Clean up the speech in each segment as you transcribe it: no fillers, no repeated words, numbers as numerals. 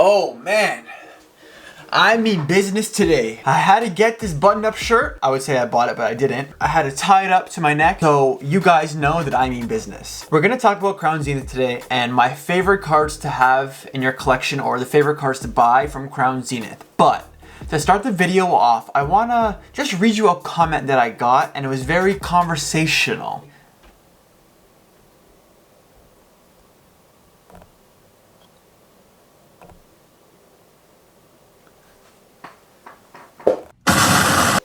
Oh man, I mean business today. I had to get this button-up shirt. I would say I bought it, but I didn't. I had to tie it up to my neck so you guys know that I mean business. We're gonna talk about Crown Zenith today and my favorite cards to have in your collection or the favorite cards to buy from Crown Zenith. But to start the video off, I wanna just read you a comment that I got, and it was very conversational.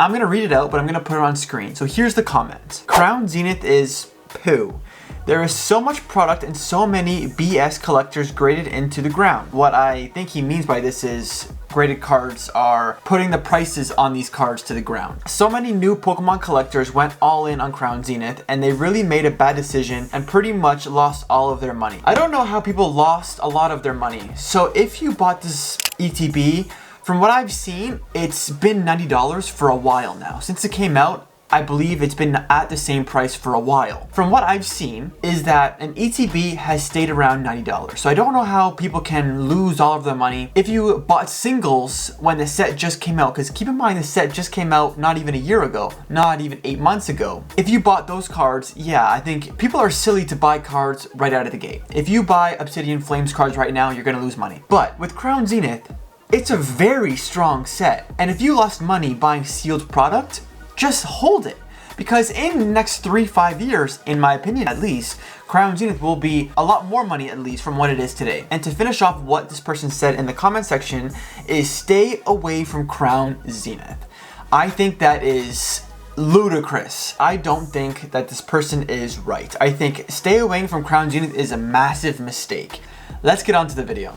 I'm gonna read it out, but I'm gonna put it on screen. So here's the comment. Crown Zenith is poo. There is so much product and so many BS collectors graded into the ground. What I think he means by this is graded cards are putting the prices on these cards to the ground. So many new Pokemon collectors went all in on Crown Zenith and they really made a bad decision and pretty much lost all of their money. I don't know how people lost a lot of their money. So if you bought this ETB, from what I've seen, it's been $90 for a while now. Since it came out, I believe it's been at the same price for a while. From what I've seen is that an ETB has stayed around $90. So I don't know how people can lose all of their money if you bought singles when the set just came out. Because keep in mind, the set just came out not even a year ago, not even 8 months ago. If you bought those cards, yeah, I think people are silly to buy cards right out of the gate. If you buy Obsidian Flames cards right now, you're gonna lose money. But with Crown Zenith, it's a very strong set. And if you lost money buying sealed product, just hold it. Because in the next 3-5 years, in my opinion at least, Crown Zenith will be a lot more money at least from what it is today. And to finish off what this person said in the comment section is stay away from Crown Zenith. I think that is ludicrous. I don't think that this person is right. I think stay away from Crown Zenith is a massive mistake. Let's get on to the video.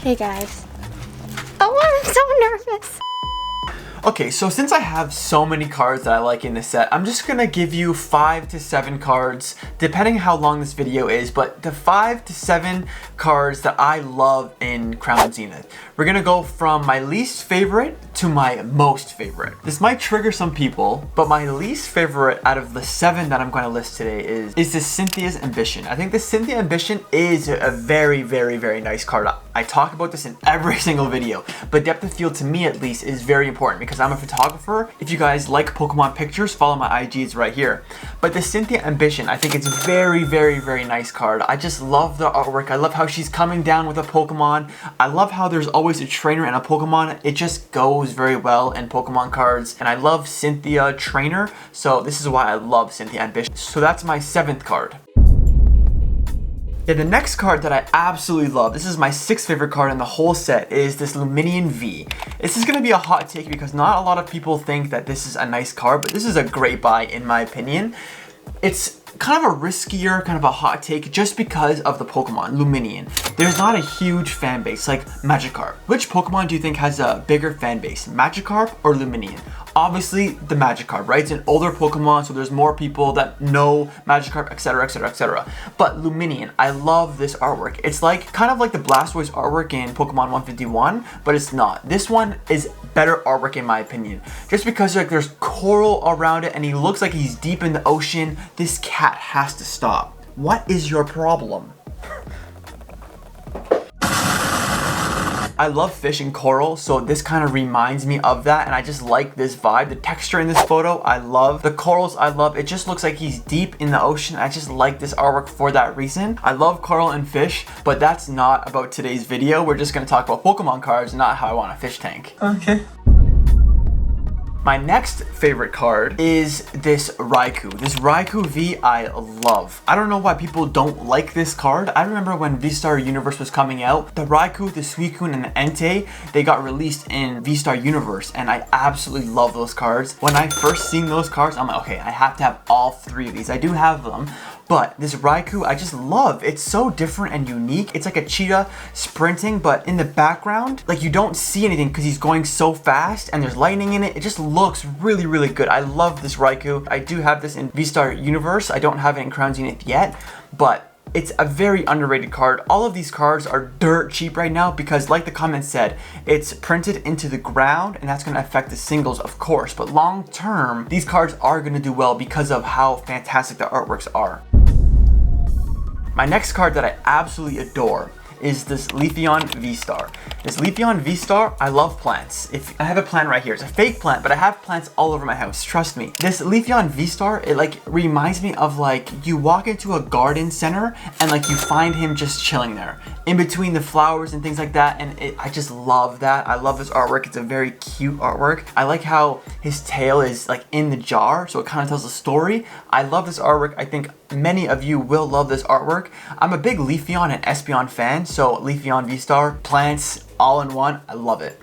Hey guys. Oh, I'm so nervous. Okay, so since I have so many cards that I like in this set, I'm just gonna give you 5 to 7 cards, depending how long this video is, but the 5 to 7 cards that I love in Crown Zenith. We're gonna go from my least favorite to my most favorite. This might trigger some people, but my least favorite out of the 7 that I'm gonna list today is this Cynthia's Ambition. I think the Cynthia Ambition is a very, very, very nice card. I talk about this in every single video, but depth of field to me at least is very important because I'm a photographer. If you guys like Pokemon pictures, follow my IG, it's right here. But the Cynthia Ambition, I think it's a very, very, very nice card. I just love the artwork. I love how she's coming down with a Pokemon. I love how there's always a trainer and a Pokemon. It just goes very well in Pokemon cards. And I love Cynthia Trainer, so this is why I love Cynthia Ambition. So that's my 7th card. Yeah, the next card that I absolutely love, this is my 6th favorite card in the whole set, is this Luminian V. This is going to be a hot take because not a lot of people think that this is a nice card, but this is a great buy in my opinion. It's kind of a riskier, kind of a hot take just because of the Pokemon, Luminian. There's not a huge fan base like Magikarp. Which Pokemon do you think has a bigger fan base, Magikarp or Luminian? Obviously the Magikarp, right? It's an older Pokemon, so there's more people that know Magikarp, etc, etc, etc. But Luminian, I love this artwork. It's like kind of like the Blastoise artwork in Pokemon 151, but it's not. This one is better artwork in my opinion. Just because like there's coral around it and he looks like he's deep in the ocean. This cat has to stop. What is your problem? I love fish and coral, so this kind of reminds me of that, and I just like this vibe. The texture in this photo, I love. The corals, I love. It just looks like he's deep in the ocean. I just like this artwork for that reason. I love coral and fish, but that's not about today's video. We're just gonna talk about Pokemon cards, not how I want a fish tank. Okay. My next favorite card is this Riku. This Riku V I love. I don't know why people don't like this card. I remember when V-Star Universe was coming out, the Riku, the Suicune, and the Entei, they got released in V-Star Universe, and I absolutely love those cards. When I first seen those cards, I'm like, okay, I have to have all 3 of these. I do have them. But this Riku, I just love. It's so different and unique. It's like a cheetah sprinting, but in the background, like you don't see anything because he's going so fast and there's lightning in it. It just looks really, really good. I love this Riku. I do have this in V-Star Universe. I don't have it in Crown Zenith yet, but it's a very underrated card. All of these cards are dirt cheap right now because like the comment said, it's printed into the ground and that's gonna affect the singles of course, but long term, these cards are gonna do well because of how fantastic the artworks are. My next card that I absolutely adore is this Leafeon V Star. This Leafeon V Star, I love plants. If I have a plant right here, it's a fake plant, but I have plants all over my house, trust me. This Leafeon V Star, it like reminds me of like you walk into a garden center and like you find him just chilling there in between the flowers and things like that, and I just love that. I love this artwork. It's a very cute artwork. I like how his tail is like in the jar, so it kind of tells a story. I love this artwork. I think many of you will love this artwork. I'm a big Leafeon and Espeon fan, so Leafeon V Star, plants, all in one, I love it.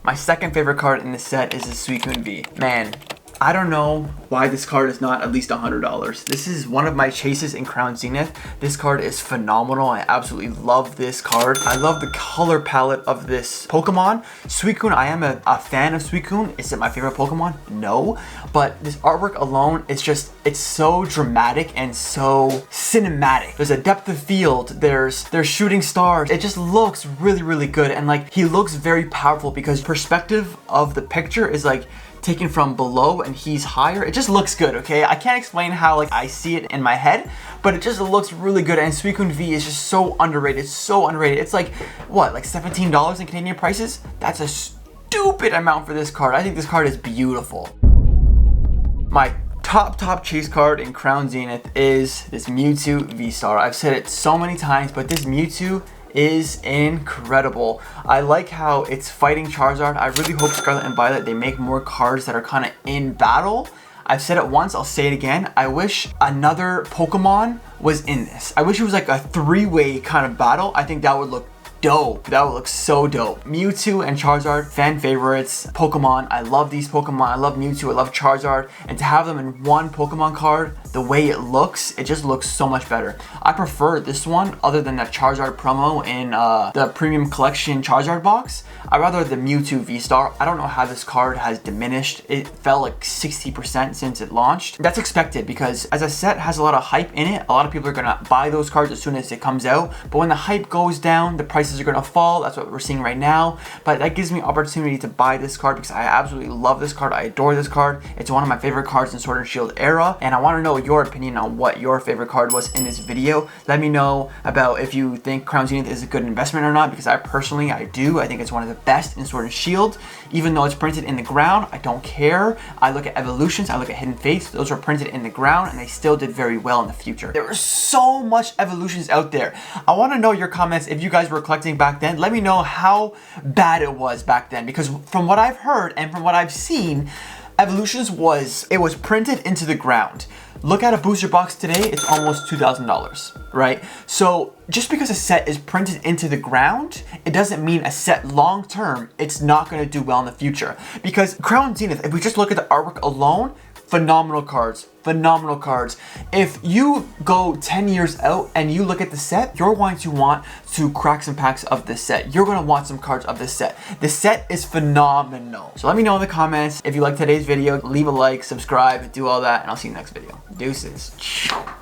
My second favorite card in this set is the Suicune V. Man, I don't know why this card is not at least $100. This is one of my chases in Crown Zenith. This card is phenomenal. I absolutely love this card. I love the color palette of this Pokemon. Suicune, I am a fan of Suicune. Is it my favorite Pokemon? No. But this artwork alone, it's so dramatic and so cinematic. There's a depth of field, there's shooting stars. It just looks really, really good. And like, he looks very powerful because perspective of the picture is like taken from below and he's higher. It just looks good, okay? I can't explain how like I see it in my head, but it just looks really good. And Suicune V is just so underrated, so underrated. It's like, what, like $17 in Canadian prices? That's a stupid amount for this card. I think this card is beautiful. My top chase card in Crown Zenith is this Mewtwo V Star. I've said it so many times, but this Mewtwo is incredible. I like how it's fighting Charizard. I really hope Scarlet and Violet, they make more cards that are kind of in battle. I've said it once, I'll say it again. I wish another Pokemon was in this. I wish it was like a three-way kind of battle. I think that would look dope. That would look so dope. Mewtwo and Charizard, fan favorites. Pokemon, I love these Pokemon. I love Mewtwo, I love Charizard. And to have them in one Pokemon card, the way it just looks so much better. I prefer this one other than that Charizard promo in the premium collection Charizard box. I'd rather the Mewtwo V-Star. I don't know how this card has diminished. It fell like 60% since it launched. That's expected because as a set has a lot of hype in it, a lot of people are gonna buy those cards as soon as it comes out. But when the hype goes down, the prices are gonna fall. That's what we're seeing right now. But that gives me opportunity to buy this card because I absolutely love this card. I adore this card. It's one of my favorite cards in Sword and Shield era. And I wanna know your opinion on what your favorite card was in this video. Let me know about if you think Crown Zenith is a good investment or not, because I do. I think it's one of the best in Sword and Shield. Even though it's printed in the ground, I don't care. I look at evolutions, I look at hidden fates. Those were printed in the ground and they still did very well in the future. There were so much evolutions out there. I want to know your comments if you guys were collecting back then. Let me know how bad it was back then, because from what I've heard and from what I've seen, Evolutions was printed into the ground. Look at a booster box today, it's almost $2,000, right? So just because a set is printed into the ground, it doesn't mean a set long term, it's not gonna do well in the future. Because Crown Zenith, if we just look at the artwork alone, phenomenal cards, phenomenal cards. If you go 10 years out and you look at the set, you're going to want to crack some packs of this set. You're gonna want some cards of this set. The set is phenomenal. So let me know in the comments if you like today's video, leave a like, subscribe, do all that, and I'll see you next video. Deuces.